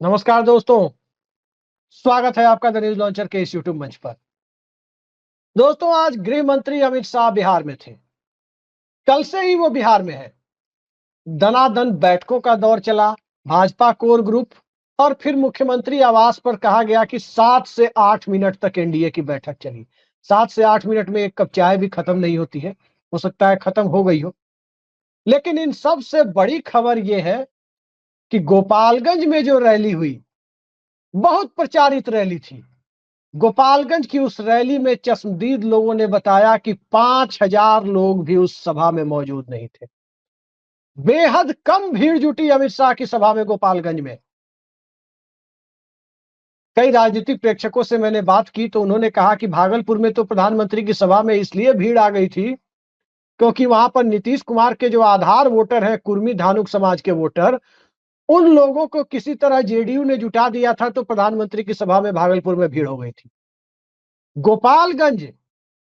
नमस्कार दोस्तों, स्वागत है आपका द न्यूज लॉन्चर के इस यूट्यूब मंच पर। दोस्तों, आज गृह मंत्री अमित शाह बिहार में थे। कल से ही वो बिहार में है। दनादन बैठकों का दौर चला। भाजपा कोर ग्रुप और फिर मुख्यमंत्री आवास पर कहा गया कि 7 से 8 मिनट तक एनडीए की बैठक चली। 7 से 8 मिनट में एक कप चाय भी खत्म नहीं होती है। हो सकता है खत्म हो गई हो। लेकिन इन सब से बड़ी खबर यह है कि गोपालगंज में जो रैली हुई, बहुत प्रचारित रैली थी। गोपालगंज की उस रैली में चश्मदीद लोगों ने बताया कि 5,000 लोग भी उस सभा में मौजूद नहीं थे। बेहद कम भीड़ जुटी अमित शाह की सभा में गोपालगंज में। कई राजनीतिक प्रेक्षकों से मैंने बात की तो उन्होंने कहा कि भागलपुर में तो प्रधानमंत्री की सभा में इसलिए भीड़ आ गई थी क्योंकि वहां पर नीतीश कुमार के जो आधार वोटर हैं, कुर्मी धानुक समाज के वोटर, उन लोगों को किसी तरह जेडीयू ने जुटा दिया था, तो प्रधानमंत्री की सभा में भागलपुर में भीड़ हो गई थी। गोपालगंज,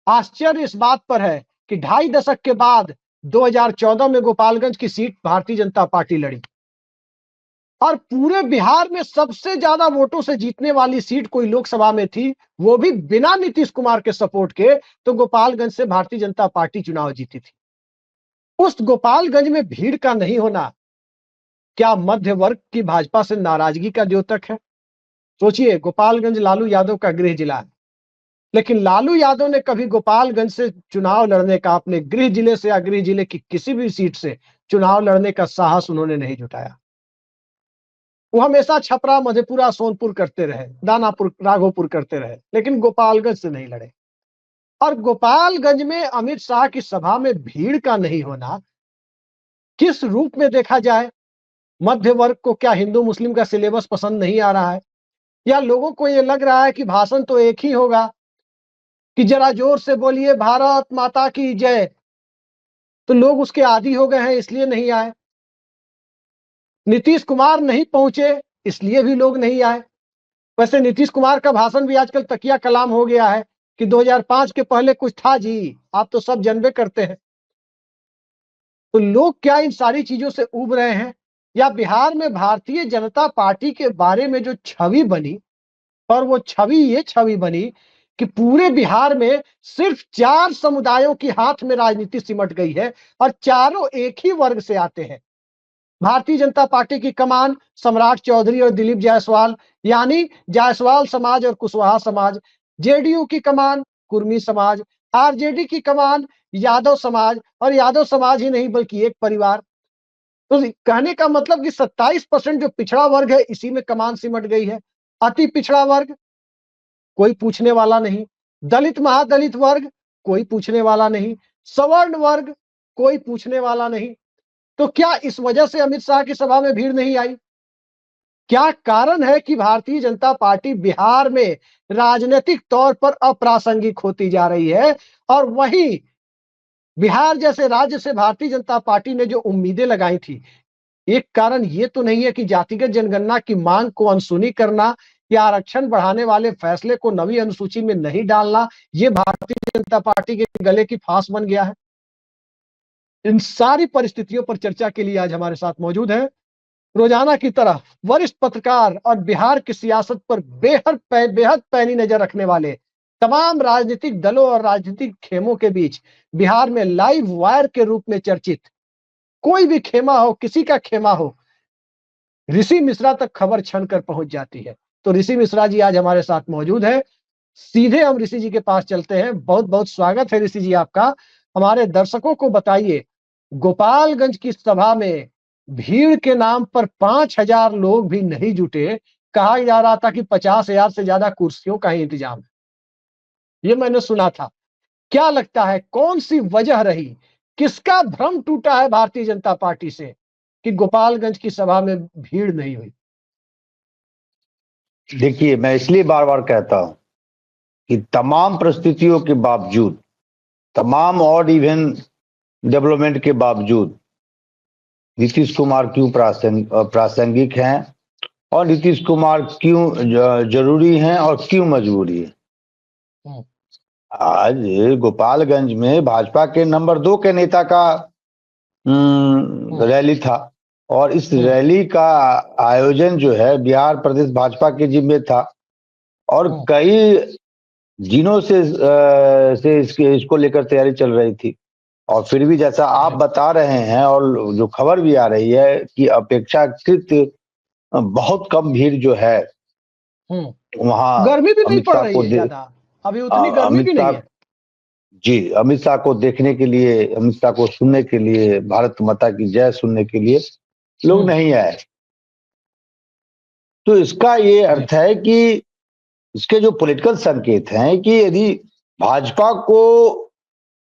आश्चर्य इस बात पर है कि 2.5 दशक के बाद 2014 में गोपालगंज की सीट भारतीय जनता पार्टी लड़ी और पूरे बिहार में सबसे ज्यादा वोटों से जीतने वाली सीट कोई लोकसभा में थी, वो भी बिना नीतीश कुमार के सपोर्ट के, तो गोपालगंज से भारतीय जनता पार्टी चुनाव जीती थी। उस गोपालगंज में भीड़ का नहीं होना क्या मध्य वर्ग की भाजपा से नाराजगी का द्योतक है? सोचिए, गोपालगंज लालू यादव का गृह जिला है, लेकिन लालू यादव ने कभी गोपालगंज से चुनाव लड़ने का, अपने गृह जिले से या गृह जिले की किसी भी सीट से चुनाव लड़ने का साहस उन्होंने नहीं जुटाया। वो हमेशा छपरा, मधेपुरा, सोनपुर करते रहे, दानापुर, राघोपुर करते रहे, लेकिन गोपालगंज से नहीं लड़े। और गोपालगंज में अमित शाह की सभा में भीड़ का नहीं होना किस रूप में देखा जाए? मध्य वर्ग को क्या हिंदू मुस्लिम का सिलेबस पसंद नहीं आ रहा है, या लोगों को यह लग रहा है कि भाषण तो एक ही होगा कि जरा जोर से बोलिए भारत माता की जय, तो लोग उसके आदी हो गए हैं इसलिए नहीं आए? नीतीश कुमार नहीं पहुंचे इसलिए भी लोग नहीं आए। वैसे नीतीश कुमार का भाषण भी आजकल तकिया कलाम हो गया है कि 2005 के पहले कुछ था जी, आप तो सब जानबे करते हैं। तो लोग क्या इन सारी चीजों से उब रहे हैं, या बिहार में भारतीय जनता पार्टी के बारे में जो छवि बनी, और वो छवि ये छवि बनी कि पूरे बिहार में सिर्फ 4 समुदायों की हाथ में राजनीति सिमट गई है और चारों एक ही वर्ग से आते हैं। भारतीय जनता पार्टी की कमान सम्राट चौधरी और दिलीप जायसवाल, यानी जायसवाल समाज और कुशवाहा समाज। जेडीयू की कमान कुर्मी समाज, आरजेडी की कमान यादव समाज, और यादव समाज ही नहीं बल्कि एक परिवार। तो कहने का मतलब कि 27% जो पिछड़ा वर्ग है, इसी में कमान सिमट गई है। अति पिछड़ा वर्ग, कोई पूछने वाला नहीं। दलित महादलित वर्ग, कोई पूछने वाला नहीं। सवर्ण वर्ग, कोई पूछने वाला नहीं। तो क्या इस वजह से अमित शाह की सभा में भीड़ नहीं आई? क्या कारण है कि भारतीय जनता पार्टी बिहार में राजनीतिक तौर पर अप्रासंगिक होती जा रही है, और वहीं बिहार जैसे राज्य से भारतीय जनता पार्टी ने जो उम्मीदें लगाई थी, एक कारण ये तो नहीं है कि जातिगत जनगणना की मांग को अनसुनी करना या आरक्षण बढ़ाने वाले फैसले को नवी अनुसूची में नहीं डालना, ये भारतीय जनता पार्टी के गले की फांस बन गया है? इन सारी परिस्थितियों पर चर्चा के लिए आज हमारे साथ मौजूद है रोजाना की तरह वरिष्ठ पत्रकार और बिहार की सियासत पर बेहद पैनी नजर रखने वाले, तमाम राजनीतिक दलों और राजनीतिक खेमों के बीच बिहार में लाइव वायर के रूप में चर्चित, कोई भी खेमा हो, किसी का खेमा हो, ऋषि मिश्रा तक खबर छन कर पहुंच जाती है। तो ऋषि मिश्रा जी आज हमारे साथ मौजूद है। सीधे हम ऋषि जी के पास चलते हैं। बहुत बहुत स्वागत है ऋषि जी आपका। हमारे दर्शकों को बताइए, गोपालगंज की सभा में भीड़ के नाम पर 5,000 लोग भी नहीं जुटे। कहा जा रहा था कि 50,000 से ज्यादा कुर्सियों का ही इंतजाम है, ये मैंने सुना था। क्या लगता है कौन सी वजह रही, किसका भ्रम टूटा है भारतीय जनता पार्टी से कि गोपालगंज की सभा में भीड़ नहीं हुई? देखिए, मैं इसलिए बार बार कहता हूं कि तमाम परिस्थितियों के बावजूद, तमाम ऑड इवन डेवलपमेंट के बावजूद नीतीश कुमार क्यों प्रासंगिक हैं और नीतीश कुमार क्यों जरूरी हैं और क्यों मजबूरी है। आज गोपालगंज में भाजपा के नंबर 2 के नेता का रैली था। और इस रैली का आयोजन जो है बिहार प्रदेश भाजपा के जिम्मे था और कई दिनों से इसको लेकर तैयारी चल रही थी। और फिर भी जैसा आप बता रहे हैं और जो खबर भी आ रही है कि अपेक्षाकृत बहुत कम भीड़ जो है वहां गर्मी भी नहीं अमित पड़ शाह रही को है ज्यादा, अभी उतनी गर्मी अमित भी नहीं शाह है। जी अमित शाह को देखने के लिए, अमित शाह को सुनने के लिए, भारत माता की जय सुनने के लिए लोग नहीं आए। तो इसका ये अर्थ है कि इसके जो पॉलिटिकल संकेत हैं कि यदि भाजपा को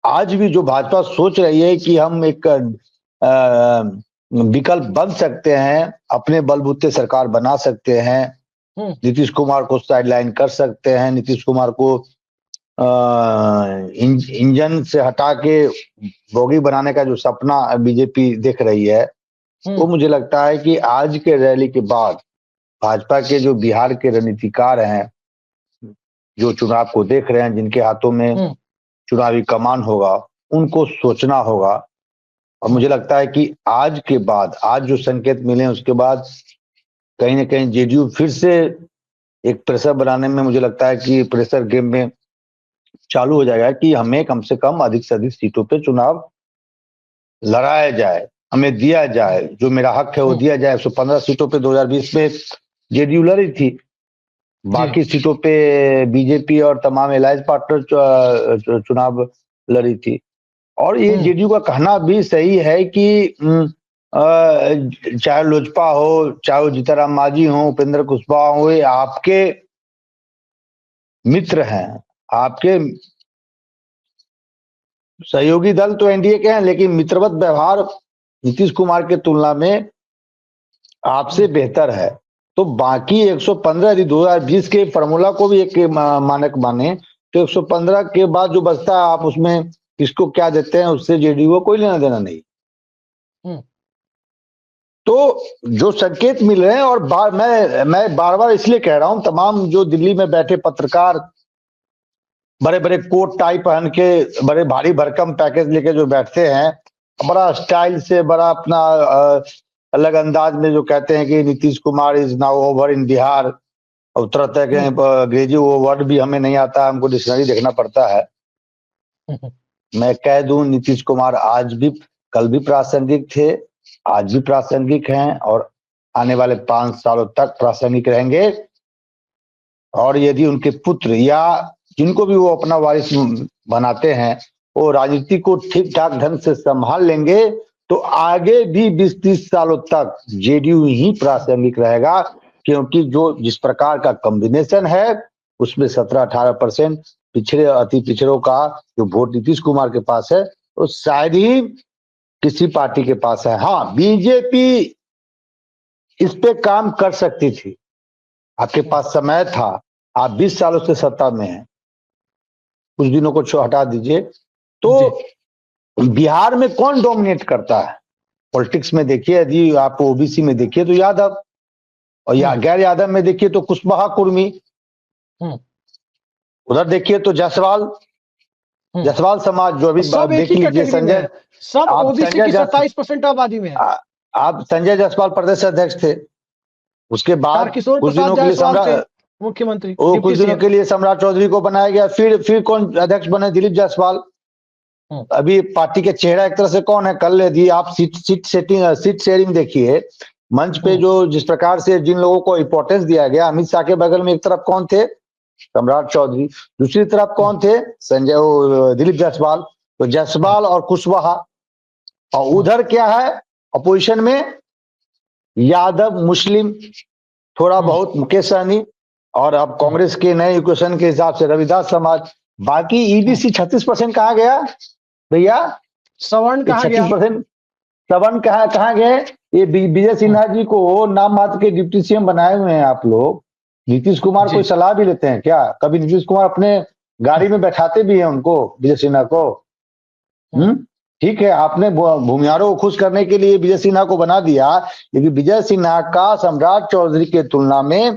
आज भी जो भाजपा सोच रही है कि हम एक विकल्प बन सकते हैं, अपने बलबूते सरकार बना सकते हैं, नीतीश कुमार को साइडलाइन कर सकते हैं, नीतीश कुमार को इंजन से हटा के बोगी बनाने का जो सपना बीजेपी देख रही है, वो मुझे लगता है कि आज के रैली के बाद भाजपा के जो बिहार के रणनीतिकार हैं, जो चुनाव को देख रहे हैं, जिनके हाथों में चुनावी कमान होगा, उनको सोचना होगा। और मुझे लगता है कि आज के बाद, आज जो संकेत मिले उसके बाद कहीं ना कहीं जेडीयू फिर से एक प्रेशर बनाने में, मुझे लगता है कि प्रेशर गेम में चालू हो जाएगा कि हमें कम से कम अधिक से अधिक सीटों पे चुनाव लड़ाया जाए, हमें दिया जाए, जो मेरा हक है वो दिया जाए। 115 सीटों पे 2020 में जेडीयू लड़ी थी, बाकी सीटों पे बीजेपी और तमाम अलायंस पार्टनर चुनाव लड़ी थी। और ये जेडीयू का कहना भी सही है कि चाहे लोजपा हो, चाहे वो जीतनराम मांझी हो, उपेंद्र कुशवाहा हो, ये आपके मित्र हैं, आपके सहयोगी दल तो एनडीए के हैं, लेकिन मित्रवत व्यवहार नीतीश कुमार के तुलना में आपसे बेहतर है। तो बाकी 115 यदि 2020 के फॉर्मूला को भी एक मानक माने तो 115 के बाद जो बचता है आप उसमें किसको क्या देते हैं, उससे जेडीयू को कोई लेना देना नहीं। तो जो संकेत मिल रहे हैं, और मैं बार बार इसलिए कह रहा हूं, तमाम जो दिल्ली में बैठे पत्रकार बड़े बड़े कोट टाई पहन के, बड़े भारी भरकम पैकेज लेके जो बैठते हैं, बड़ा स्टाइल से, बड़ा अपना अलग अंदाज में जो कहते हैं कि Nitish Kumar is now over in Bihar, और तरह तरह के अंग्रेजी वो वर्ड भी हमें नहीं आता, हमको डिक्शनरी देखना पड़ता है। मैं कह दूं, नीतीश कुमार आज भी, कल भी प्रासंगिक थे, आज भी प्रासंगिक हैं और आने वाले 5 सालों तक प्रासंगिक रहेंगे। और यदि उनके पुत्र या जिनको भी वो अपना वारिस बनाते हैं, वो राजनीति को ठीक ठाक ढंग से संभाल लेंगे, तो आगे भी 20-30 सालों तक जेडीयू ही प्रासंगिक रहेगा। क्योंकि जो जिस प्रकार का कॉम्बिनेशन है, उसमें 17-18% पिछड़े, अति पिछड़ों का जो वोट नीतीश कुमार के पास है, वो शायद ही किसी पार्टी के पास है। हाँ, बीजेपी इस पे काम कर सकती थी, आपके पास समय था, आप 20 सालों से सत्ता में हैं, कुछ दिनों को हटा दीजिए। तो बिहार में कौन डोमिनेट करता है पॉलिटिक्स में? देखिए, यदि आप ओबीसी में देखिए तो यादव, और गैर यादव में देखिए तो कुशवाहा, कुर्मी, उधर देखिए तो जायसवाल समाज, जो अभी देख लीजिए संजय, सब ओबीसी की 27% आबादी में है। आप संजय जायसवाल प्रदेश अध्यक्ष थे, उसके बाद किशोर कुछ दिनों के लिए मुख्यमंत्री, कुछ दिनों के लिए सम्राट चौधरी को बनाया गया, फिर कौन अध्यक्ष बने? दिलीप जायसवाल। अभी पार्टी के चेहरा एक तरह से कौन है? कल यदि आप सीट शेयरिंग देखिए, मंच पे जो जिस प्रकार से जिन लोगों को इंपॉर्टेंस दिया गया, अमित शाह के बगल में एक तरफ कौन थे? सम्राट चौधरी, दूसरी तरफ कौन थे? दिलीप जायसवाल। तो जायसवाल और कुशवाहा, और उधर क्या है अपोजिशन में? यादव, मुस्लिम, थोड़ा बहुत मुकेश सहनी, और अब कांग्रेस के नए इक्वेशन के हिसाब से रविदास समाज। बाकी ईबीसी 36% कहाँ गया भैया? सवर्ण कहाँ गया? 36% सवर्ण कहाँ गए? ये विजय सिन्हा जी को नाम मात्र के डिप्टी सीएम बनाए हुए हैं आप लोग। नीतीश कुमार कोई सलाह भी लेते हैं क्या? कभी नीतीश कुमार अपने गाड़ी में बैठाते भी हैं उनको, विजय सिन्हा को? ठीक है, आपने भूमिहारों को खुश करने के लिए विजय सिन्हा को बना दिया, लेकिन विजय सिन्हा का सम्राट चौधरी के तुलना में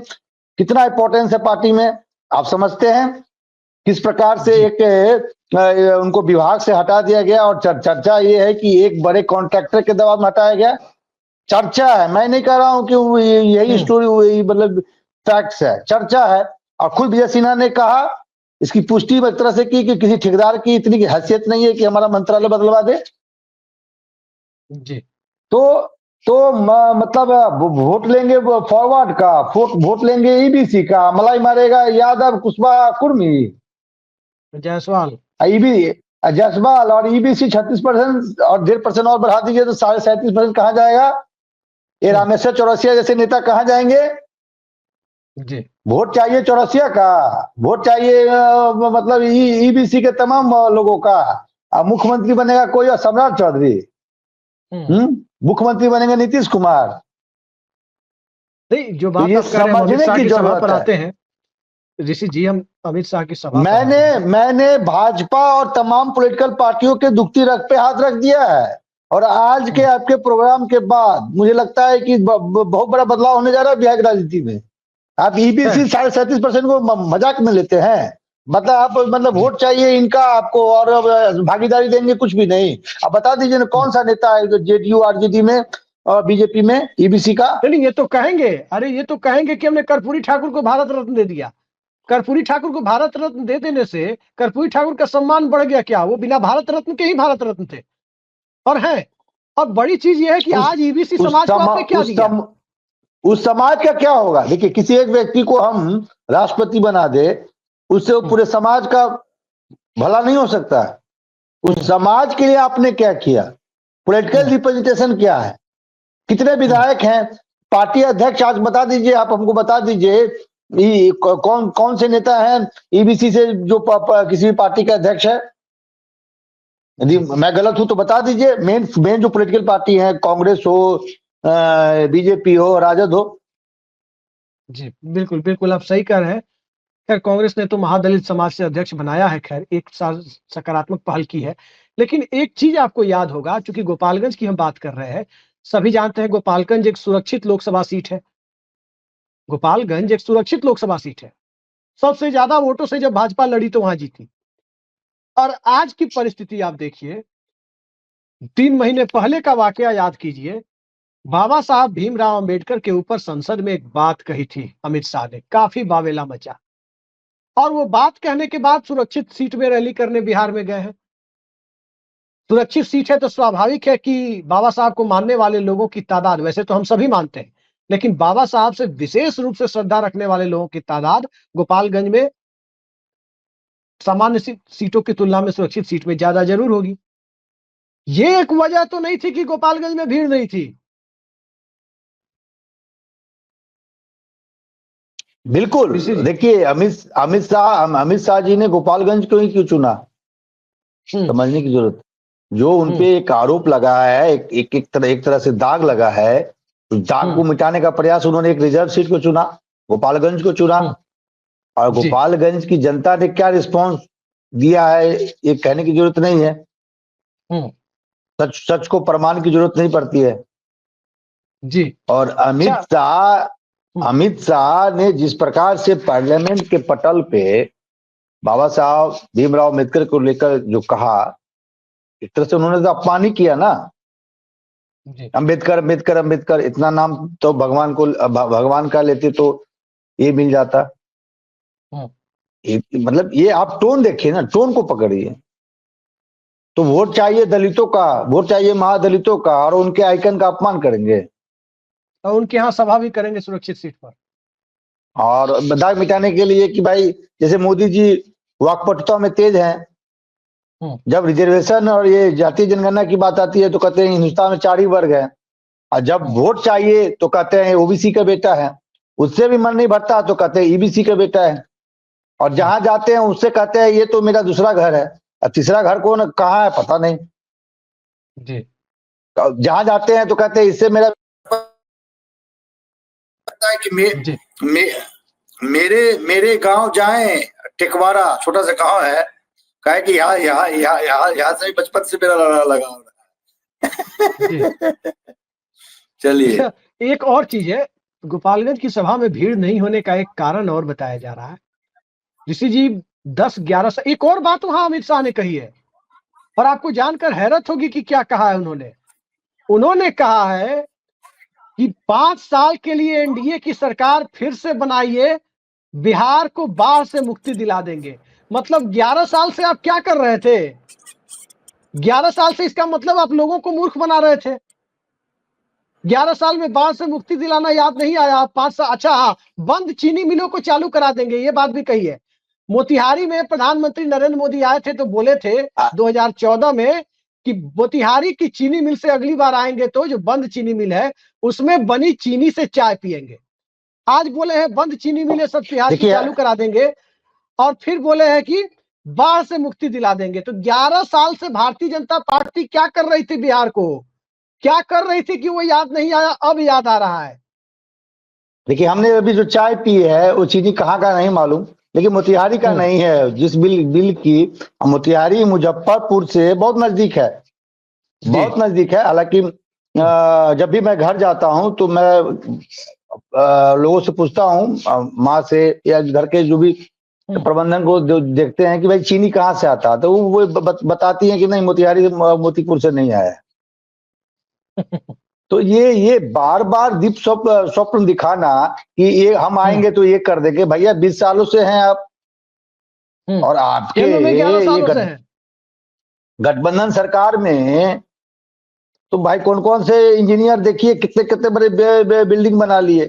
कितना इंपॉर्टेंस है पार्टी में, आप समझते हैं? किस प्रकार से एक उनको विभाग से हटा दिया गया, और चर्चा ये है कि एक बड़े कॉन्ट्रैक्टर के दबाव में हटाया गया। चर्चा है, मैं नहीं कह रहा हूं कि यही स्टोरी मतलब फैक्ट्स है, चर्चा है। और खुद विजय सिन्हा ने कहा, इसकी पुष्टि एक तरह से की कि किसी ठेकेदार की इतनी हैसियत नहीं है कि हमारा मंत्रालय बदलवा दे। जी तो मतलब वोट लेंगे फॉरवर्ड का, वोट लेंगे ईबीसी का, मलाई मारेगा यादव कुशवाहा कुर्मी, जायसवाल। जायसवाल, और ईबीसी 36% और 1.5% और बढ़ा दीजिए तो 37.5% कहाँ जाएगा? ये रामेश्वर चौरसिया जैसे नेता कहाँ जाएंगे? जी वोट चाहिए चौरसिया का, वोट चाहिए मतलब ईबीसी के तमाम लोगों का। मुख्यमंत्री बनेगा कोई और सम्राट चौधरी, मुख्यमंत्री बनेंगे नीतीश कुमार। नहीं, जो तो बात ये आप कह रहे हैं, हम अमित समझने शाह की की सभा पर जरूरत है। आते हैं ऋषि जी, हम अमित शाह की सभा पर मैंने आते हैं। मैंने भाजपा और तमाम पॉलिटिकल पार्टियों के दुखती रग पे हाथ रख दिया है, और आज के आपके प्रोग्राम के बाद मुझे लगता है कि बहुत बड़ा बदलाव होने जा रहा है बिहार की राजनीति में। आप ईबीसी 37.5% को मजाक में लेते हैं, मतलब आप मतलब वोट चाहिए इनका आपको और भागीदारी देंगे कुछ भी नहीं। अब बता दीजिए ना कौन सा नेता है जो जेडीयू आरजेडी में और बीजेपी में ईबीसी का? नहीं, ये तो कहेंगे, अरे ये तो कहेंगे कि हमने कर्पूरी ठाकुर को भारत रत्न दे दिया। कर्पूरी ठाकुर को भारत रत्न दे देने से कर्पूरी ठाकुर का सम्मान बढ़ गया क्या? वो बिना भारत रत्न के ही भारत रत्न थे और हैं। और बड़ी चीज ये है कि आज ईबीसी समाज को आपने क्या दिया? उस समाज का क्या होगा? देखिए, किसी एक व्यक्ति को हम राष्ट्रपति बना दे, उससे वो पूरे समाज का भला नहीं हो सकता। उस समाज के लिए आपने क्या किया? पॉलिटिकल रिप्रेजेंटेशन क्या है? कितने विधायक हैं? पार्टी अध्यक्ष आज बता दीजिए, आप हमको बता दीजिए कौन कौन से नेता हैं ईबीसी से जो किसी भी पार्टी का अध्यक्ष है? यदि मैं गलत हूं तो बता दीजिए। मेन मेन जो पॉलिटिकल पार्टी है, कांग्रेस हो, बीजेपी हो, राजद हो। जी बिल्कुल बिल्कुल, आप सही कह रहे हैं। खैर, कांग्रेस ने तो महादलित समाज से अध्यक्ष बनाया है, खैर एक सकारात्मक पहल की है। लेकिन एक चीज आपको याद होगा, चूंकि गोपालगंज की हम बात कर रहे हैं, सभी जानते हैं गोपालगंज एक सुरक्षित लोकसभा सीट है। गोपालगंज एक सुरक्षित लोकसभा सीट है। सबसे ज्यादा वोटों से जब भाजपा लड़ी तो वहां जीती। और आज की परिस्थिति आप देखिए, 3 महीने पहले का वाकया याद कीजिए। बाबा साहब भीमराव अंबेडकर के ऊपर संसद में एक बात कही थी अमित शाह ने, काफी वावेला मचा। और वो बात कहने के बाद सुरक्षित सीट में रैली करने बिहार में गए हैं। सुरक्षित सीट है तो स्वाभाविक है कि बाबा साहब को मानने वाले लोगों की तादाद, वैसे तो हम सभी मानते हैं, लेकिन बाबा साहब से विशेष रूप से श्रद्धा रखने वाले लोगों की तादाद गोपालगंज में सामान्य सीटों की तुलना में सुरक्षित सीट में ज्यादा जरूर होगी। ये एक वजह तो नहीं थी कि गोपालगंज में भीड़ नहीं थी। बिल्कुल। देखिए, अमित शाह जी ने गोपालगंज को ही क्यों चुना, समझने की जरूरत। जो उनपे एक आरोप लगा है, एक तरह से दाग लगा है, उस दाग को मिटाने का प्रयास उन्होंने एक रिजर्व सीट को चुना, गोपालगंज को चुना। और गोपालगंज की जनता ने क्या रिस्पॉन्स दिया है ये कहने की जरूरत नहीं है। सच को प्रमाण की जरूरत नहीं पड़ती है जी। और अमित शाह ने जिस प्रकार से पार्लियामेंट के पटल पे बाबा साहब भीमराव अम्बेडकर को लेकर जो कहा, एक तरह से उन्होंने तो अपमान ही किया ना। अम्बेडकर अम्बेडकर अम्बेडकर, इतना नाम तो भगवान का लेते तो ये मिल जाता। मतलब ये आप टोन देखिए ना, टोन को पकड़िए। तो वोट चाहिए दलितों का, वोट चाहिए महादलितों का, और उनके आइकन का अपमान करेंगे और उनके यहाँ सभा भी करेंगे सुरक्षित सीट पर, और दाग मिटाने के लिए कि भाई जैसे मोदी जी वाकपटुता में तेज हैं। जब रिजर्वेशन और ये जातीय जनगणना की बात आती है तो कहते हैं हिंदुस्तान में 4 ही वर्ग है, और जब वोट चाहिए तो कहते हैं ओबीसी का बेटा है। उससे भी मन नहीं भरता तो कहते हैं ईबीसी का बेटा है। और जहां जाते हैं उससे कहते हैं ये तो मेरा दूसरा घर है, और तीसरा घर कौन कहाँ है पता नहीं। जी। जहां जाते हैं तो कहते हैं इससे मेरा पता है कि मेरे गांव जाएं, टिकवारा छोटा सा गांव है, कहे कि यहाँ से बचपन से मेरा लगा हो रहा है। चलिए, एक और चीज है, गोपालगंज की सभा में भीड़ नहीं होने का एक कारण और बताया जा रहा है। ऋषि जी 10-11 एक और बात वहां अमित शाह ने कही है, और आपको जानकर हैरत होगी कि क्या कहा है उन्होंने। उन्होंने कहा है कि 5 साल के लिए एनडीए की सरकार फिर से बनाइए, बिहार को बाढ़ से मुक्ति दिला देंगे। मतलब 11 साल से आप क्या कर रहे थे? 11 साल से इसका मतलब आप लोगों को मूर्ख बना रहे थे। 11 साल में बाढ़ से मुक्ति दिलाना याद नहीं आया? 5 साल, अच्छा हाँ, बंद चीनी मिलों को चालू करा देंगे, ये बात भी कही है। मोतिहारी में प्रधानमंत्री नरेंद्र मोदी आए थे तो बोले थे 2014 में कि मोतिहारी की चीनी मिल से अगली बार आएंगे तो जो बंद चीनी मिल है उसमें बनी चीनी से चाय पिएंगे। आज बोले हैं बंद चीनी मिलें सब बिहार की चालू करा देंगे, और फिर बोले हैं कि बाढ़ से मुक्ति दिला देंगे। तो 11 साल से भारतीय जनता पार्टी क्या कर रही थी? बिहार को क्या कर रही थी कि वो याद नहीं आया, अब याद आ रहा है? देखिए, हमने अभी जो चाय पी है वो चीनी कहाँ का नहीं मालूम, लेकिन मोतिहारी का नहीं है। जिस बिल की मोतिहारी मुजफ्फरपुर से बहुत नजदीक है, बहुत नजदीक है। हालांकि जब भी मैं घर जाता हूं तो मैं लोगों से पूछता हूं, माँ से या घर के जो भी प्रबंधन को जो देखते हैं कि भाई चीनी कहाँ से आता है, तो वो बताती हैं कि नहीं, मोतिहारी मोतीपुर से नहीं आया। तो ये बार बार दीप स्वप्न दिखाना कि ये हम आएंगे तो ये कर देंगे। भैया 20 सालों से हैं आप, और आपके ये गठबंधन सरकार में तो भाई कौन कौन से इंजीनियर देखिए, कितने कितने बड़े बिल्डिंग बना लिए।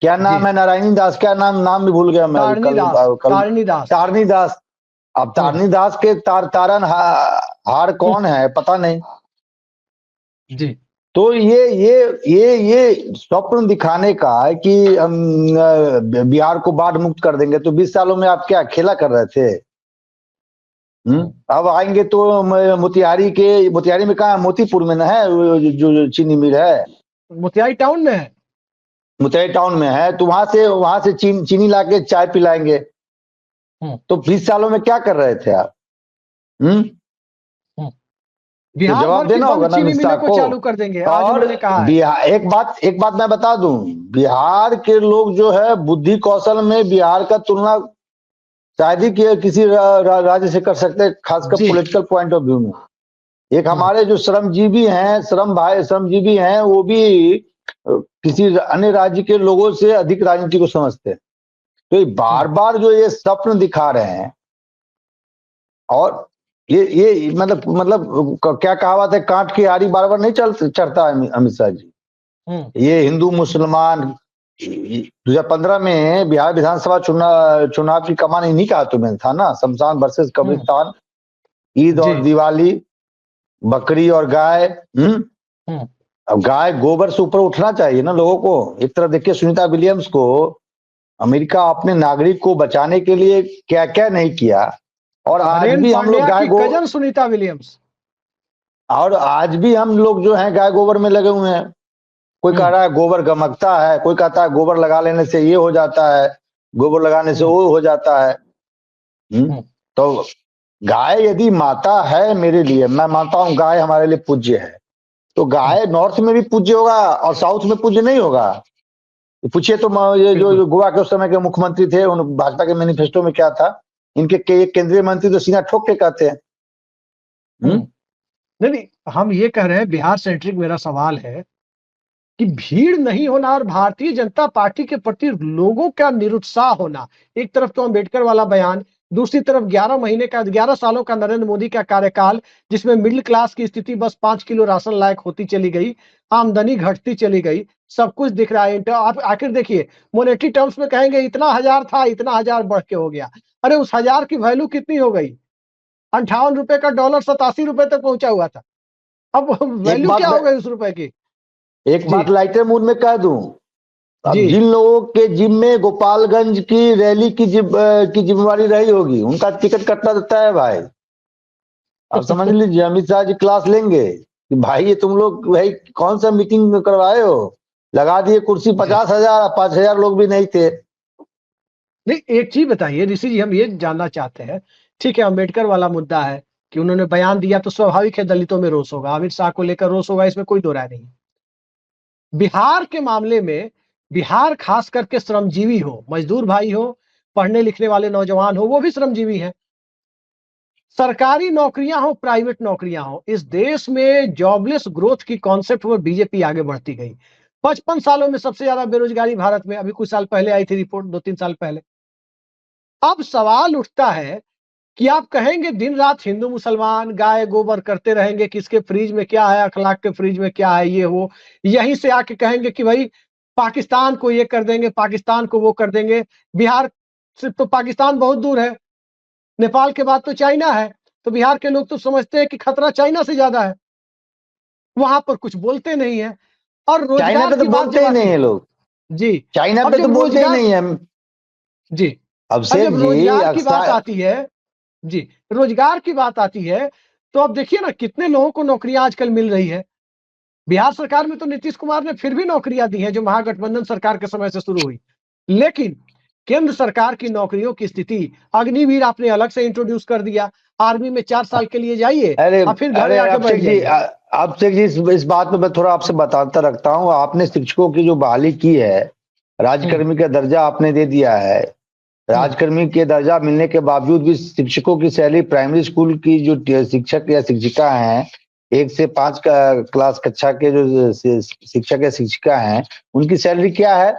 क्या नाम है? नारायणी दास, क्या नाम भी भूल गया मैं। तारनी दास। अब तारनी दास के तारन हार कौन है पता नहीं जी। तो ये स्वप्न दिखाने का है कि हम बिहार को बाढ़ मुक्त कर देंगे। तो 20 सालों में आप क्या खेला कर रहे थे? अब आएंगे तो मोतिहारी में कहा, मोतीपुर में ना है जो चीनी मिल है, मोतिहारी टाउन में है। मोतिहारी टाउन में है, तो वहां से चीनी लाके चाय पिलाएंगे। तो 20 सालों में क्या कर रहे थे आप? तो जवाब देना होगा ना मिस्टर को। चालू कर देंगे आज और उन्होंने कहा है। बिहार, एक बात मैं बता दूं, बिहार के लोग जो है बुद्धि कौशल में बिहार का तुलना शायद ही किसी राज्य से कर सकते हैं, खासकर पॉलिटिकल पॉइंट ऑफ व्यू में। एक हमारे जो श्रमजीवी हैं वो भी किसी अन्य राज्य के लोगों से अधिक राजनीति को समझते हैं। तो ये बार बार जो ये स्वप्न दिखा रहे हैं, और ये मतलब क्या कहावत है, कांट की आरी बार बार नहीं चढ़ता है अमित शाह जी। ये हिंदू मुसलमान 2015 में बिहार विधानसभा चुनाव की कमान इन्हीं के हाथों में था ना, शमशान वर्सेस कब्रिस्तान, ईद और दिवाली, बकरी और गाय। अब गाय गोबर से ऊपर उठना चाहिए ना लोगों को। एक तरफ देखिए सुनीता विलियम्स को, अमेरिका अपने नागरिक को बचाने के लिए क्या क्या नहीं किया, और आज भी हम लोग कजन सुनीता विलियम्स, और आज भी हम लोग जो हैं गाय गोबर में लगे हुए हैं। कोई कह रहा है गोबर गमकता है, कोई कहता है गोबर लगा लेने से ये हो जाता है, गोबर लगाने से वो हो जाता है। तो गाय यदि माता है मेरे लिए, मैं मानता हूं गाय हमारे लिए पूज्य है, तो गाय नॉर्थ में भी पूज्य होगा और साउथ में पूज्य नहीं होगा। पूछिए तो ये जो गोवा के उस समय के मुख्यमंत्री थे, उन भाजपा के मैनिफेस्टो में क्या था, इनके केंद्रीय मंत्री तो सीना ठोक के कहते हैं। नहीं, हम ये कह रहे हैं, बिहार सेंट्रिक मेरा सवाल है कि भीड़ नहीं होना और भारतीय जनता पार्टी के प्रति लोगों का निरुत्साह होना। एक तरफ तो अम्बेडकर वाला बयान, दूसरी तरफ 11 सालों का नरेंद्र मोदी का कार्यकाल, जिसमें मिडिल क्लास की स्थिति बस 5 किलो राशन लायक होती चली गई, आमदनी घटती चली गई, सब कुछ दिख रहा है। आप आखिर देखिए, मॉनेटरी टर्म्स में कहेंगे इतना हजार था, इतना हजार बढ़ के हो गया। अरे उस हजार की वैल्यू कितनी हो गई? 58 रुपए का डॉलर 87 रुपए तक पहुंचा हुआ था। अब वैल्यू क्या हो गई उस रुपए की? एक बात लाइटर मूड में कह दूं, अब जिन लोगों के जिम में गोपालगंज की रैली की जिम्मेवारी रही होगी, उनका टिकट कटना देता है भाई। अब समझ लीजिए अमित शाह जी क्लास लेंगे कि भाई ये तुम लोग भाई कौन सा मीटिंग करवाए हो, लगा दिए कुर्सी 50,000, 5,000 लोग भी नहीं थे। नहीं, एक चीज बताइए ऋषि जी, हम ये जानना चाहते हैं, ठीक है अम्बेडकर वाला मुद्दा है कि उन्होंने बयान दिया तो स्वाभाविक है दलितों में रोष होगा, अमित शाह को लेकर रोष होगा, इसमें कोई दो राय नहीं। बिहार के मामले में, बिहार खास करके श्रमजीवी हो, मजदूर भाई हो, पढ़ने लिखने वाले नौजवान हो, वो भी श्रमजीवी हैं। सरकारी नौकरियां हो, प्राइवेट नौकरियां हो, इस देश में जॉबलेस ग्रोथ की कॉन्सेप्ट पर बीजेपी आगे बढ़ती गई। 55 सालों में सबसे ज्यादा बेरोजगारी भारत में, अभी कुछ साल पहले आई थी रिपोर्ट, 2-3 साल पहले। अब सवाल उठता है कि आप कहेंगे दिन रात हिंदू मुसलमान गाय गोबर करते रहेंगे, किसके फ्रिज में क्या है, अखलाक के फ्रिज में क्या है, ये वो, यहीं से आके कहेंगे कि भाई पाकिस्तान को ये कर देंगे, पाकिस्तान को वो कर देंगे। बिहार से तो पाकिस्तान बहुत दूर है, नेपाल के बाद तो चाइना है, तो बिहार के लोग तो समझते हैं कि खतरा चाइना से ज्यादा है, वहां पर कुछ बोलते नहीं है। और चाइना रोजगार पे तो की बात बोलते जब ही नहीं आती है है, लोग, जी, चाइना अब पे तो जब बोलते ही रोजगार, नहीं है। जी, अब अभिषेक जब जी रोजगार की बात अक्सर आती है, जी, रोजगार की बात आती है, तो अब देखिए ना कितने लोगों को नौकरियां आजकल मिल रही है। बिहार सरकार में तो नीतीश कुमार ने फिर भी नौकरियां दी हैं, जो महागठबंधन सरकार के समय से शुरू हुई। लेकिन केंद्र सरकार की नौकरियों की स्थिति, अग्निवीर आपने अलग से इंट्रोड्यूस कर दिया, आर्मी में 4 साल के लिए जाइए अरे और फिर घर अरे जाके बैठ अभिषेक जी जाइए। अभिषेक जी इस बात में मैं थोड़ा आपसे बताता रखता हूँ। आपने शिक्षकों की जो बहाली की है, हम्म, राजकर्मी का दर्जा आपने दे दिया है। हम्म, राजकर्मी के दर्जा मिलने के बावजूद भी शिक्षकों की सैलरी, प्राइमरी स्कूल की जो शिक्षक या शिक्षिका हैं, 1 से 5 का क्लास कक्षा के जो शिक्षक या शिक्षिका हैं, उनकी सैलरी क्या है?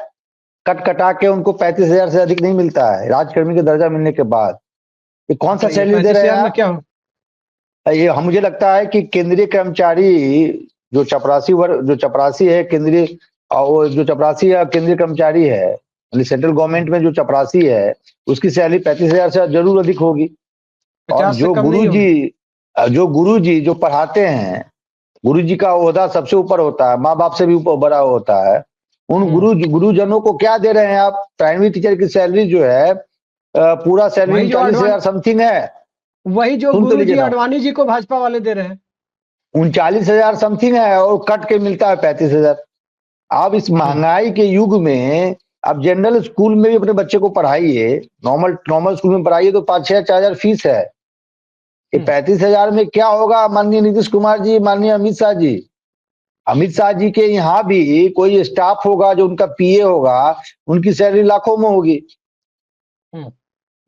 कट कटा के उनको 35,000 से अधिक नहीं मिलता है राजकर्मी का दर्जा मिलने के बाद। ये कौन सा बताइए सैलरी दे रहे हैं 35,000 में आप? क्या हो? ये मुझे लगता है कि केंद्रीय कर्मचारी जो चपरासी वर्ग, जो चपरासी है केंद्रीय, और जो चपरासी है केंद्रीय कर्मचारी है, सेंट्रल गवर्नमेंट में जो चपरासी है, उसकी सैलरी 35,000 से जरूर अधिक होगी। और 50 से कम नहीं होगी। जो गुरुजी जो पढ़ाते हैं, गुरुजी का ओहदा सबसे ऊपर होता है, माँ बाप से भी ऊपर बड़ा होता है। उन गुरुजनों को क्या दे रहे हैं आप? प्राइमरी टीचर की सैलरी जो है, पूरा सैलरी वही जो 39,000 समथिंग है। वही जो सुन तो लीजिए गुरुजी ना, अडवाणी जी को भाजपा वाले दे रहे हैं। 39,000 समथिंग है और कट के मिलता है 35,000। आप इस हम्म, महंगाई के युग में आप जनरल स्कूल में भी अपने बच्चे को पढ़ाइए, नॉर्मल नॉर्मल स्कूल में पढ़ाइए तो 5-6 हजार फीस है। ये हम्म, 35,000 में क्या होगा? माननीय नीतीश कुमार जी, माननीय अमित शाह जी के यहाँ भी कोई स्टाफ होगा जो उनका पीए होगा, उनकी सैलरी लाखों में होगी, हम्म।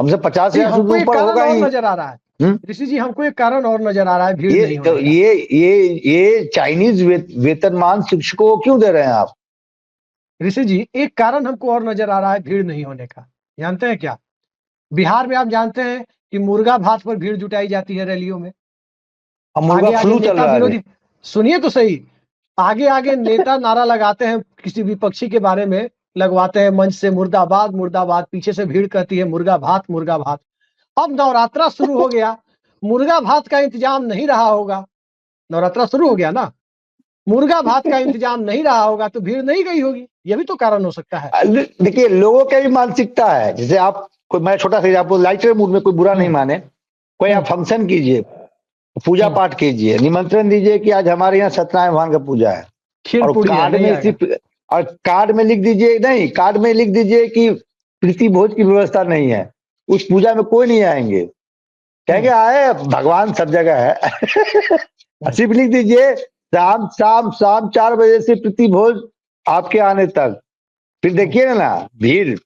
हमसे पचास नहीं, हजार से हमको एक ऊपर कारण होगा और ही। नजर आ रहा है हम्म? ऋषि जी, हमको एक कारण और नजर आ रहा है भीड़ ये नहीं तो होने का। चाइनीज वेतनमान शिक्षकों को क्यों दे रहे हैं आप? ऋषि जी, एक कारण हमको और नजर आ रहा है भीड़ नहीं होने का। जानते हैं क्या? बिहार में आप जानते हैं कि मुर्गा भात पर भीड़ जुटाई जाती है रैलियों में। अब मुर्गा आगे आगे फ्लू चल नेता रहा है अभी। विरोधी, सुनिए तो सही, आगे आगे नेता नारा लगाते हैं किसी विपक्षी के बारे में, लगवाते हैं मंच से मुर्दाबाद मुर्दाबाद, पीछे से भीड़ कहती है मुर्गा भात मुर्गा भात। अब नवरात्रा शुरू हो गया, मुर्गा भात का इंतजाम नहीं रहा होगा, नवरात्रा शुरू हो गया ना, मुर्गा भात का इंतजाम नहीं रहा होगा तो भीड़ नहीं गई होगी, यह भी तो कारण हो सकता है। देखिए लोगों की भी मानसिकता है। जैसे आप कोई, मैं छोटा सा आपको लाइटर मूड में, कोई बुरा नहीं हम्म, माने, कोई आप हम्म, फंक्शन कीजिए, पूजा हम्म। पाठ कीजिए, निमंत्रण दीजिए कि आज हमारे यहाँ सत्यनारायण भगवान का पूजा है, खीर और पूड़ी है, कार्ड नहीं में आएगा। सिर्फ, और कार्ड में लिख दीजिए, नहीं कार्ड में लिख दीजिए कि प्रीति भोज की व्यवस्था नहीं है, उस पूजा में कोई नहीं आएंगे, कहेंगे हम्म, आए भगवान सब जगह है। हम्म, सिर्फ लिख दीजिए शाम शाम शाम 4 बजे से प्रीति भोज आपके आने तक, फिर हम्म। देखिए ना भीड़।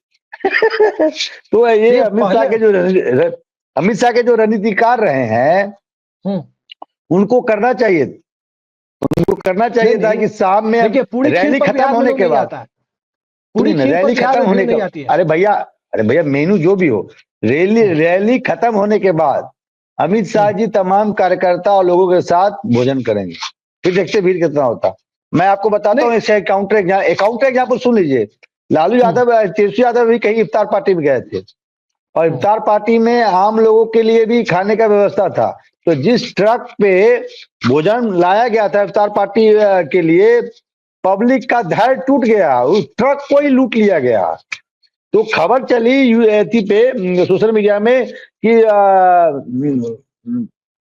तो ये देखिए पहले, अमित शाह के जो रणनीतिकार रहे हैं, हम्म, उनको करना चाहिए, उनको करना नहीं चाहिए था नहीं, कि शाम में देखिए पूरी खीर रैली पर खत्म बिहार में होने लोग के नहीं बाद, आता है, पूरी सुनिए ना, खीर पर रैली बिहार खत्म में भीड़ होने के, नहीं आती है। अरे भैया अरे भैया मेनू जो भी हो, रैली हम्म, रैली खत्म होने के बाद अमित शाह हम्म, जी तमाम कार्यकर्ता और लोगों के साथ भोजन करेंगे, फिर देखते भीड़ कितना होता। मैं आपको बताता नहीं, हूँ, इसका काउंटर एग्जाम्पल सुन लीजिए। लालू हम्म, यादव, तेजस्वी यादव भी कहीं इफ्तार पार्टी में गए थे, और हम्म, इफ्तार पार्टी में आम लोगों के लिए भी खाने का व्यवस्था था। तो जिस ट्रक पे भोजन लाया गया था इफ्तार पार्टी के लिए, पब्लिक का धैर्य टूट गया, उस ट्रक को ही लूट लिया गया। तो खबर चली पे सोशल मीडिया में कि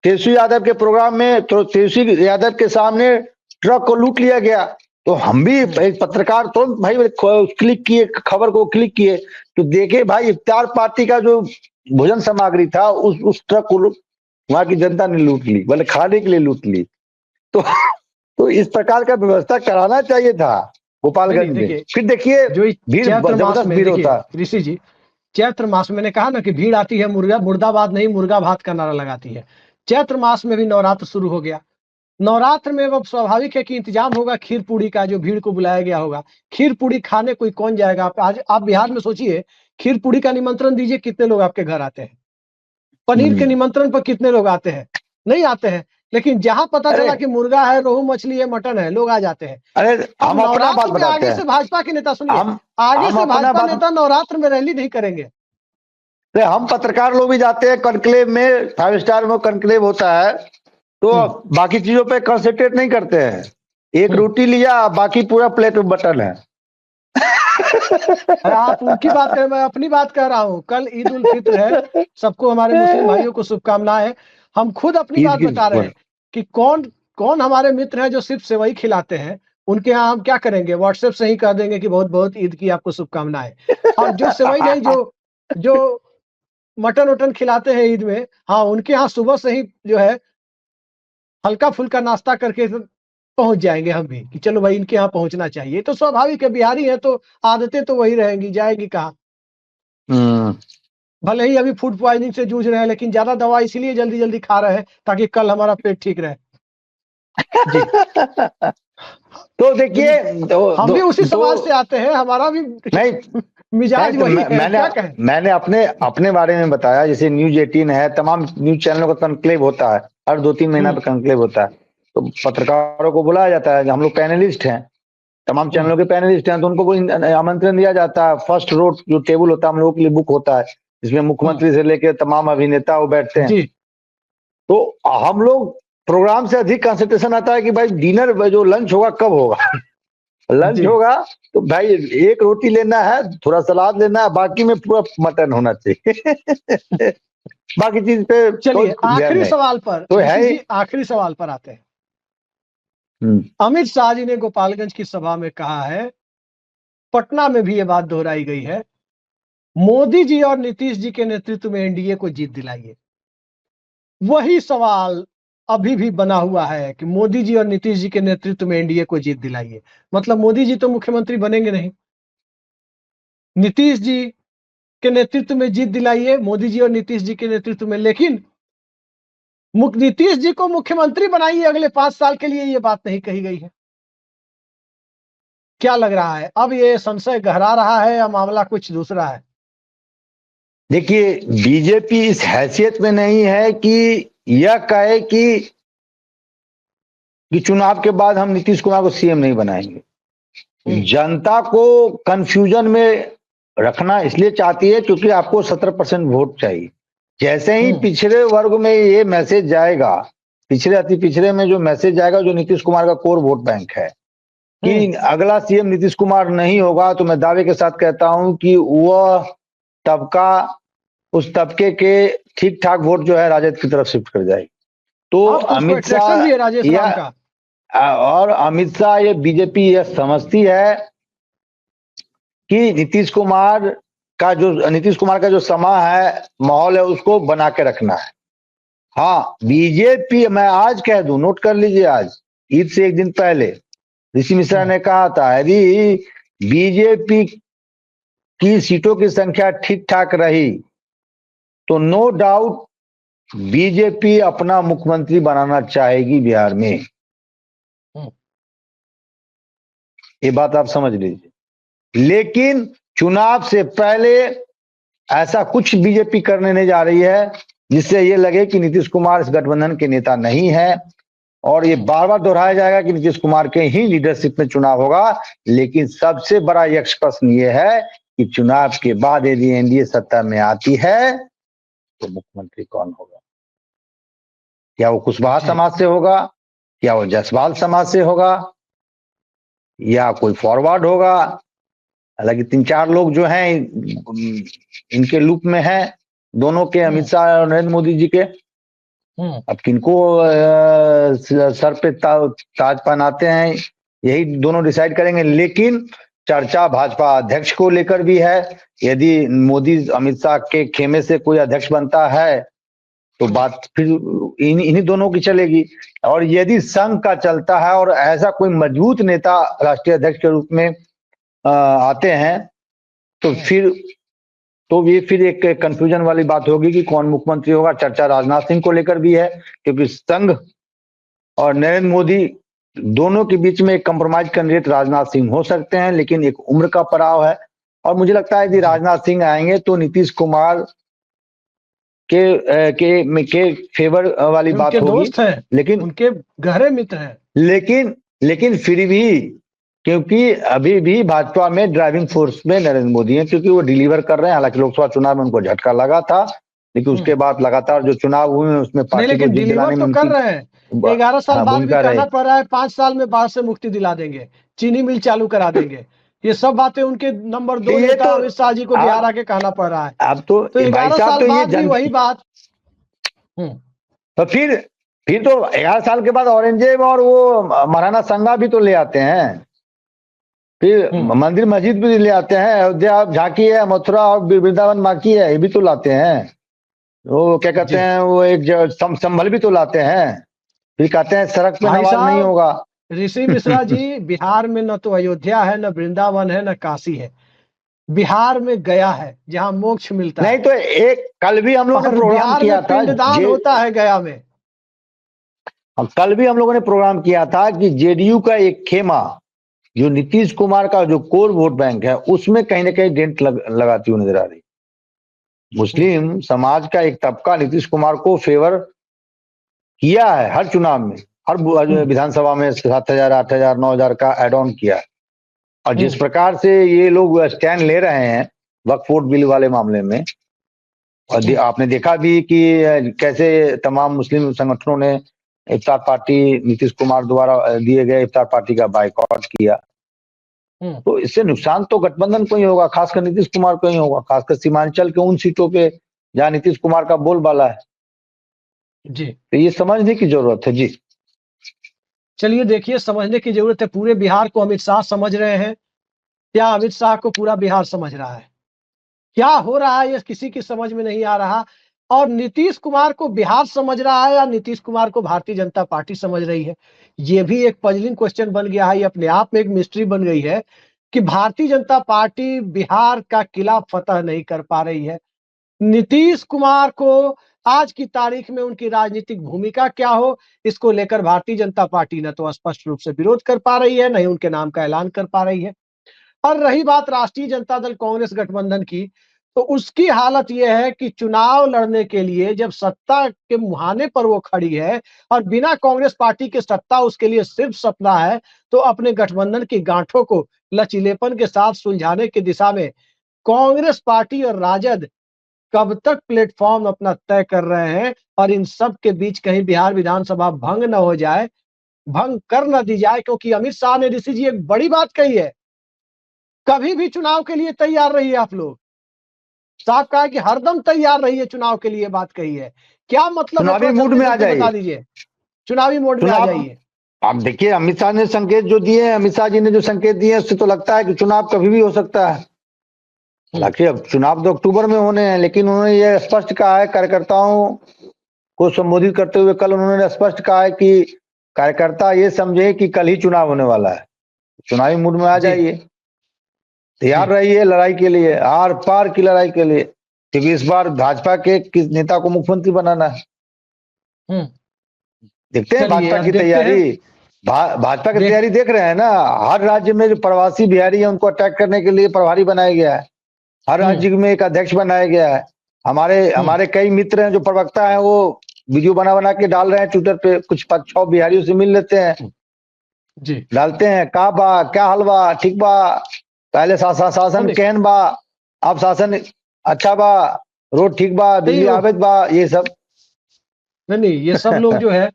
तेजस्वी यादव के प्रोग्राम में तो तेजस्वी यादव के सामने ट्रक को लूट लिया गया। तो हम भी हम्म, एक पत्रकार तुरंत भाई क्लिक किए, खबर को क्लिक किए, तो देखे भाई इफ्तार पार्टी का जो भोजन सामग्री था उस ट्रक को वहां की जनता ने लूट ली, मतलब खाने के लिए लूट ली। तो तो इस प्रकार का व्यवस्था कराना चाहिए था नहीं नहीं, गोपालगंज में। देखिए फिर देखिए जो इस भीड़, चैत्र मास जबरदस्त में, भीड़ देखिए होता। ऋषि जी, चैत्र मास में मैंने कहा ना कि भीड़ आती है, मुर्गा मुर्दाबाद नहीं मुर्गा भात का नारा लगाती है। चैत्र मास में भी नवरात्र शुरू हो गया, नवरात्र में अब स्वाभाविक है कि इंतजाम होगा खीर पूड़ी का, जो भीड़ को बुलाया गया होगा। खीर पूड़ी खाने कोई कौन जाएगा? आप बिहार में सोचिए, खीर पूड़ी का निमंत्रण दीजिए, कितने लोग आपके घर आते हैं? पनीर के निमंत्रण पर कितने लोग आते हैं? नहीं आते हैं। लेकिन जहां पता अरे चला कि मुर्गा है, रोहू मछली है, मटन है, लोग आ जाते हैं। अरे अब हम अपना बात नवरात्र में बताते आगे हैं। से भाजपा के नेता, सुनिए, हम आगे हम से अपना भाजपा बात, नेता नवरात्र में रैली नहीं करेंगे। हम पत्रकार लोग भी जाते हैं कॉन्क्लेव में, 5 स्टार में कॉन्क्लेव होता है, तो बाकी चीजों पे कंसंट्रेट नहीं करते हैं। एक रोटी लिया, बाकी पूरा प्लेट में बटन है। आप उनकी बात करें, मैं अपनी बात कर रहा हूँ। कल ईद उल फित्र है, सबको हमारे मुस्लिम भाइयों को शुभकामनाएं। हम खुद अपनी ईद बात की बता रहे हैं कि कौन कौन हमारे मित्र हैं जो सिर्फ सेवई खिलाते हैं। उनके यहाँ हम क्या करेंगे? व्हाट्सएप से ही कह देंगे कि बहुत बहुत ईद की आपको शुभकामनाएं। और जो सेवई नहीं, जो जो मटन वटन खिलाते हैं ईद में, हाँ, उनके यहाँ सुबह से ही जो है हल्का फुल्का नाश्ता करके पहुंच जाएंगे हम भी, कि चलो भाई इनके यहाँ पहुंचना चाहिए। तो स्वाभाविक है, बिहारी है तो आदतें तो वही रहेंगी, जाएगी कहाँ? भले ही अभी फूड पॉइजनिंग से जूझ रहे हैं, लेकिन ज्यादा दवा इसीलिए जल्दी जल्दी खा रहे हैं ताकि कल हमारा पेट ठीक रहे। जी। तो देखिए, हम भी उसी समाज से आते हैं, हमारा भी नहीं मिजाज नहीं, तो वही है, मैंने क्या कहें? मैंने अपने अपने बारे में बताया। जैसे न्यूज 18 है, तमाम न्यूज चैनलों का कॉन्क्लेव होता है, हर 2-3 महीना पे कॉन्क्लेव होता है। तो पत्रकारों को बुलाया जाता है, हम लोग पैनलिस्ट हैं, तमाम चैनलों के पैनलिस्ट हैं, तो उनको आमंत्रण दिया जाता है। फर्स्ट रो जो टेबल होता है हम लोगों के लिए बुक होता है, जिसमें मुख्यमंत्री से लेकर तमाम अभिनेता वो बैठते हैं। जी। तो हम लोग प्रोग्राम से अधिक कंसंट्रेशन आता है कि भाई डिनर जो लंच होगा कब होगा। लंच जी। होगा तो भाई एक रोटी लेना है, थोड़ा सलाद लेना है, बाकी में पूरा मटन होना चाहिए। बाकी चीज पे कोई चलिए ध्यान आखिरी नहीं। सवाल पर, तो है ऋषि ही। जी आखिरी सवाल पर आते हैं। अमित शाह जी ने गोपालगंज की सभा में कहा है, पटना में भी ये बात दोहराई गई है, मोदी जी और नीतीश जी के नेतृत्व में एनडीए को जीत दिलाइए। वही सवाल अभी भी बना हुआ है कि मोदी जी और नीतीश जी के नेतृत्व में एनडीए को जीत दिलाइए। मतलब मोदी जी तो मुख्यमंत्री बनेंगे नहीं, नीतीश जी के नेतृत्व में जीत दिलाइए, मोदी जी और नीतीश जी के नेतृत्व में। लेकिन नीतीश जी को मुख्यमंत्री बनाइए अगले 5 साल के लिए, ये बात नहीं कही गई है। क्या लग रहा है, अब ये संशय गहरा रहा है या मामला कुछ दूसरा है? देखिए, बीजेपी इस हैसियत में नहीं है कि यह कहे कि चुनाव के बाद हम नीतीश कुमार को सीएम नहीं बनाएंगे। जनता को कंफ्यूजन में रखना इसलिए चाहती है क्योंकि आपको 17% वोट चाहिए। जैसे ही पिछड़े वर्ग में ये मैसेज जाएगा, पिछड़े अति पिछड़े में जो मैसेज जाएगा, जो नीतीश कुमार का कोर वोट बैंक है, कि अगला सीएम नीतीश कुमार नहीं होगा, तो मैं दावे के साथ कहता हूं कि वह तबका, उस तबके के ठीक ठाक वोट जो है राजद की तरफ शिफ्ट कर जाएगी। तो अमित शाह राजेश राम का, और अमित शाह, ये बीजेपी यह समझती है कि नीतीश कुमार का जो समा है, माहौल है, उसको बना के रखना है। हाँ, बीजेपी, मैं आज कह दूं, नोट कर लीजिए, आज ईद से एक दिन पहले ऋषि मिश्रा ने कहा था, यदि बीजेपी की सीटों की संख्या ठीक ठाक रही तो नो डाउट बीजेपी अपना मुख्यमंत्री बनाना चाहेगी बिहार में। ये बात आप समझ लीजिए। लेकिन चुनाव से पहले ऐसा कुछ बीजेपी करने नहीं जा रही है जिससे ये लगे कि नीतीश कुमार इस गठबंधन के नेता नहीं है। और ये बार बार दोहराया जाएगा कि नीतीश कुमार के ही लीडरशिप में चुनाव होगा। लेकिन सबसे बड़ा यक्ष प्रश्न ये है कि चुनाव के बाद यदि एनडीए सत्ता में आती है तो मुख्यमंत्री कौन होगा? क्या वो कुशवाहा समाज से होगा, क्या वो जायसवाल समाज से होगा, या कोई फॉरवर्ड होगा? हालांकि 3-4 लोग जो हैं इनके लूप में हैं, दोनों के, अमित शाह और नरेंद्र मोदी जी के। अब किनको सर पे ताज पहनाते हैं, यही दोनों डिसाइड करेंगे। लेकिन चर्चा भाजपा अध्यक्ष को लेकर भी है। यदि मोदी अमित शाह के खेमे से कोई अध्यक्ष बनता है तो बात फिर इन्हीं दोनों की चलेगी। और यदि संघ का चलता है और ऐसा कोई मजबूत नेता राष्ट्रीय अध्यक्ष के रूप में आते हैं तो ये फिर एक कंफ्यूजन वाली बात होगी कि कौन मुख्यमंत्री होगा। चर्चा राजनाथ सिंह को लेकर भी है, क्योंकि संघ और नरेंद्र मोदी, दोनों के बीच में एक कंप्रोमाइज कैंडिडेट राजनाथ सिंह हो सकते हैं, लेकिन एक उम्र का पड़ाव है। और मुझे लगता है कि राजनाथ सिंह आएंगे तो नीतीश कुमार के फेवर वाली बात उनके होगी। दोस्त हैं, लेकिन उनके गहरे मित्र हैं। लेकिन फिर भी, क्योंकि अभी भी भाजपा में ड्राइविंग फोर्स में नरेंद्र मोदी हैं, क्योंकि वो डिलीवर कर रहे हैं। हालांकि लोकसभा चुनाव में उनको झटका लगा था, लेकिन उसके बाद लगातार जो चुनाव हुए हैं उसमें नहीं, पार्टी को लेकिन जीत डिलीवर दिलाने में तो कर उनकी रहे हैं। 11 साल बाद भी भूमिका रही। कहना पड़ रहा है 5 साल में बाढ़ से मुक्ति दिला देंगे, चीनी मिल चालू करा देंगे। ये सब बातें उनके नंबर 2 ये नेता तो अमित शाह जी को बिहार आके कहना पड़ रहा है। अब तो तो भाई 11 साहब, साल तो ये बाद भी वही बात। तो फिर तो 11 साल के बाद औरंगजेब और वो महाराणा संगा भी तो ले आते हैं, फिर मंदिर मस्जिद भी ले आते हैं। अयोध्या झांकी है, मथुरा और वृंदावन बाकी है, ये भी तो लाते हैं। वो क्या कहते हैं, वो एक संभल भी तो लाते हैं। फिर कहते हैं सड़क पे भाई नमाज नहीं साहब, होगा। ऋषि मिश्रा जी, बिहार में न तो अयोध्या है, न वृंदावन है, न काशी है। बिहार में गया है, जहां मोक्ष मिलता नहीं है। तो एक कल भी हम लोगों ने और प्रोग्राम बिहार में किया था, पिंडदान होता है गया में। कल भी हम लोगों ने प्रोग्राम किया था कि जेडीयू का एक खेमा, जो नीतीश कुमार का जो कोर वोट बैंक है, उसमें कहीं ना कहीं डेंट लगाती हुई नजर आ रही। मुस्लिम समाज का एक तबका नीतीश कुमार को फेवर किया है हर चुनाव में, हर विधानसभा में 7,000, 8,000, 9,000 का एड ऑन किया है। और जिस प्रकार से ये लोग स्टैंड ले रहे हैं वक्फ बोर्ड बिल वाले मामले में, और आपने देखा भी कि कैसे तमाम मुस्लिम संगठनों ने इफ्तार पार्टी, नीतीश कुमार द्वारा दिए गए इफ्तार पार्टी का बायकॉट किया। तो इससे नुकसान तो गठबंधन को ही होगा, खासकर नीतीश कुमार को ही होगा, खासकर सीमांचल के उन सीटों पे जहां नीतीश कुमार का बोलबाला है। जी, तो ये समझने की जरूरत है। जी चलिए, देखिए, समझने की जरूरत है। पूरे बिहार को अमित शाह समझ रहे हैं, क्या अमित शाह को पूरा बिहार समझ रहा है? क्या हो रहा है ये किसी की समझ में नहीं आ रहा। और नीतीश कुमार को बिहार समझ रहा है या नीतीश कुमार को भारतीय जनता पार्टी समझ रही है? ये भी एक पजलिंग क्वेश्चन बन गया है। ये अपने आप में एक मिस्ट्री बन गई है कि भारतीय जनता पार्टी बिहार का किला फतह नहीं कर पा रही है। नीतीश कुमार को आज की तारीख में उनकी राजनीतिक भूमिका क्या हो, इसको लेकर भारतीय जनता पार्टी न तो स्पष्ट रूप से विरोध कर पा रही है, न ही उनके नाम का ऐलान कर पा रही है। और रही बात राष्ट्रीय जनता दल कांग्रेस गठबंधन की, तो उसकी हालत यह है कि चुनाव लड़ने के लिए जब सत्ता के मुहाने पर वो खड़ी है और बिना कांग्रेस पार्टी के सत्ता उसके लिए सिर्फ सपना है, तो अपने गठबंधन की गांठों को लचीलेपन के साथ सुलझाने की दिशा में कांग्रेस पार्टी और राजद कब तक प्लेटफॉर्म अपना तय कर रहे हैं। और इन सब के बीच कहीं बिहार विधानसभा भंग न हो जाए, भंग कर न दी जाए, क्योंकि अमित शाह ने, ऋषि जी, एक बड़ी बात कही है, कभी भी चुनाव के लिए तैयार रहिए आप लोग। साहब कहा कि हरदम तैयार रहिए चुनाव के लिए, बात कही है। क्या मतलब है, चुनावी थोड़ा मूड जल्दी में आ जल्दी जाइए। बता दीजिए। चुनावी मोड में आ चुनाव, जाइए। आप देखिए अमित शाह ने संकेत जो दिए हैं, अमित शाह जी ने जो संकेत दिए हैं, उससे तो लगता है कि चुनाव कभी भी हो सकता है। हालांकि अब चुनाव तो अक्टूबर में होने हैं, लेकिन उन्होंने ये स्पष्ट कहा है, कार्यकर्ताओं को संबोधित करते हुए कल उन्होंने स्पष्ट कहा है कि कार्यकर्ता ये समझे कि कल ही चुनाव होने वाला है। चुनावी मूड में आ जाइए, तैयार रहिए लड़ाई के लिए, आर पार की लड़ाई के लिए, क्योंकि इस बार भाजपा के किस नेता को मुख्यमंत्री बनाना है। देखते हैं भाजपा की तैयारी, भाजपा की तैयारी देख रहे हैं ना। हर राज्य में जो प्रवासी बिहारी है उनको अटैक करने के लिए प्रभारी बनाया गया है, हर राज्य में एक अध्यक्ष बनाया गया है। हमारे कई मित्र हैं जो प्रवक्ता हैं, वो वीडियो बना बना के डाल रहे हैं ट्विटर पे, कुछ 5-6 बिहारियों से मिल लेते हैं जी, डालते हैं, का बा क्या हाल बा, ठीक बा, पहले शासन कहन बा, अब शासन अच्छा बा, रोड ठीक बा, बिजली आवेद बा, ये सब नहीं, ये सब लोग जो है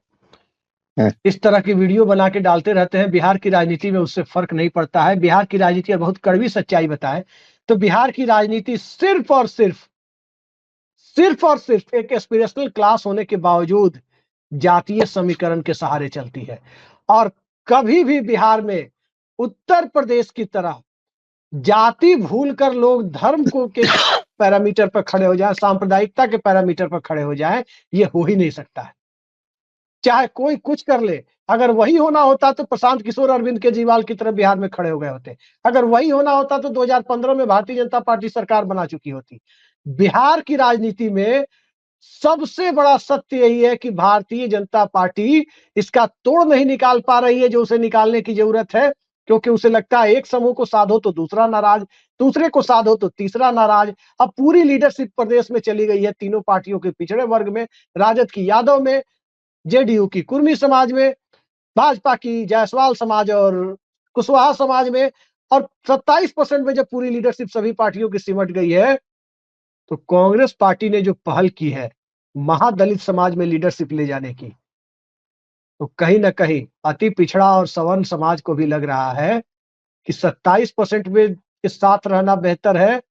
इस तरह की वीडियो बना के डालते रहते हैं। बिहार की राजनीति में उससे फर्क नहीं पड़ता है। बिहार की राजनीति, और बहुत कड़वी सच्चाई बताएं तो बिहार की राजनीति सिर्फ और सिर्फ एक एस्पिरेशनल क्लास होने के बावजूद जातीय समीकरण के सहारे चलती है। और कभी भी बिहार में उत्तर प्रदेश की तरह जाति भूलकर लोग धर्म को के पैरामीटर पर खड़े हो जाए, सांप्रदायिकता के पैरामीटर पर खड़े हो जाए, ये हो ही नहीं सकता है। चाहे कोई कुछ कर ले, अगर वही होना होता तो प्रशांत किशोर, अरविंद केजरीवाल की तरफ बिहार में खड़े हो गए होते। अगर वही होना होता तो 2015 में भारतीय जनता पार्टी सरकार बना चुकी होती। बिहार की राजनीति में सबसे बड़ा सत्य यही है कि भारतीय जनता पार्टी इसका तोड़ नहीं निकाल पा रही है जो उसे निकालने की जरूरत है, क्योंकि उसे लगता है एक समूह को साधो तो दूसरा नाराज, दूसरे को साधो तो तीसरा नाराज। अब पूरी लीडरशिप प्रदेश में चली गई है, तीनों पार्टियों के पिछड़े वर्ग में, राजद की यादव में, जेडीयू की कुर्मी समाज में, भाजपा की जायसवाल समाज और कुशवाहा समाज में। और 27% में जब पूरी लीडरशिप सभी पार्टियों की सिमट गई है, तो कांग्रेस पार्टी ने जो पहल की है महादलित समाज में लीडरशिप ले जाने की, तो कहीं ना कहीं अति पिछड़ा और सवर्ण समाज को भी लग रहा है कि 27% में के साथ रहना बेहतर है,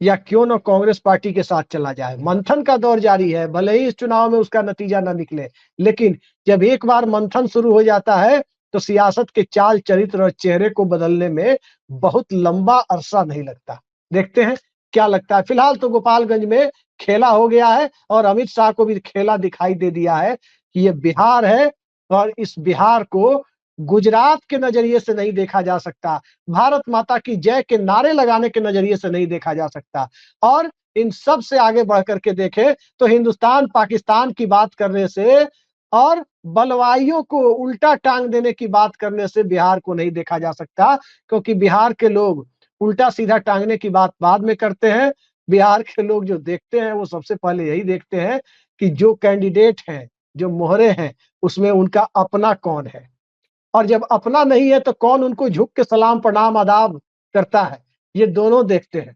या क्यों ना कांग्रेस पार्टी के साथ चला जाए। मंथन का दौर जारी है, भले ही इस चुनाव में उसका नतीजा ना निकले, लेकिन जब एक बार मंथन शुरू हो जाता है तो सियासत के चाल चरित्र और चेहरे को बदलने में बहुत लंबा अरसा नहीं लगता। देखते हैं क्या लगता है। फिलहाल तो गोपालगंज में खेला हो गया है और अमित शाह को भी खेला दिखाई दे दिया है कि ये बिहार है और इस बिहार को गुजरात के नजरिए से नहीं देखा जा सकता, भारत माता की जय के नारे लगाने के नजरिए से नहीं देखा जा सकता। और इन सब से आगे बढ़ करके देखें तो हिंदुस्तान पाकिस्तान की बात करने से और बलवाइयों को उल्टा टांग देने की बात करने से बिहार को नहीं देखा जा सकता, क्योंकि बिहार के लोग उल्टा सीधा टांगने की बात बाद में करते हैं। बिहार के लोग जो देखते हैं वो सबसे पहले यही देखते हैं कि जो कैंडिडेट हैं, जो मोहरे हैं, उसमें उनका अपना कौन है, और जब अपना नहीं है तो कौन उनको झुक के सलाम प्रणाम आदाब करता है, ये दोनों देखते हैं।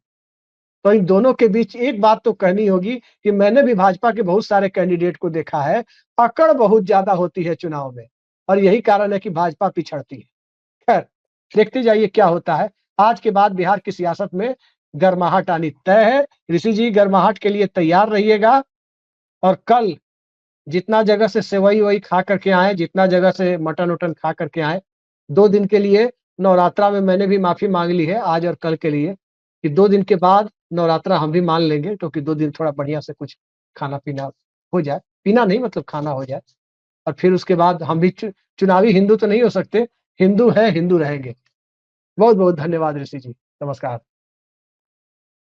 तो इन दोनों के बीच एक बात तो कहनी होगी कि मैंने भी भाजपा के बहुत सारे कैंडिडेट को देखा है, अकड़ बहुत ज्यादा होती है चुनाव में, और यही कारण है कि भाजपा पिछड़ती है। खैर, देखते जाइए क्या होता है। आज के बाद बिहार की सियासत में गर्माहट आनी तय है। ऋषि जी, गर्माहट के लिए तैयार रहिएगा, और कल जितना जगह से सेवई वही खा करके आए, जितना जगह से मटन उटन खा करके आए, 2 दिन के लिए नवरात्रा में मैंने भी माफी मांग ली है आज और कल के लिए, कि 2 दिन के बाद नवरात्रा हम भी मान लेंगे, क्योंकि 2 दिन थोड़ा बढ़िया से कुछ खाना पीना हो जाए, पीना नहीं मतलब खाना हो जाए, और फिर उसके बाद हम भी चुनावी हिंदू तो नहीं हो सकते, हिंदू है, हिंदू रहेंगे। बहुत बहुत धन्यवाद ऋषि जी, नमस्कार।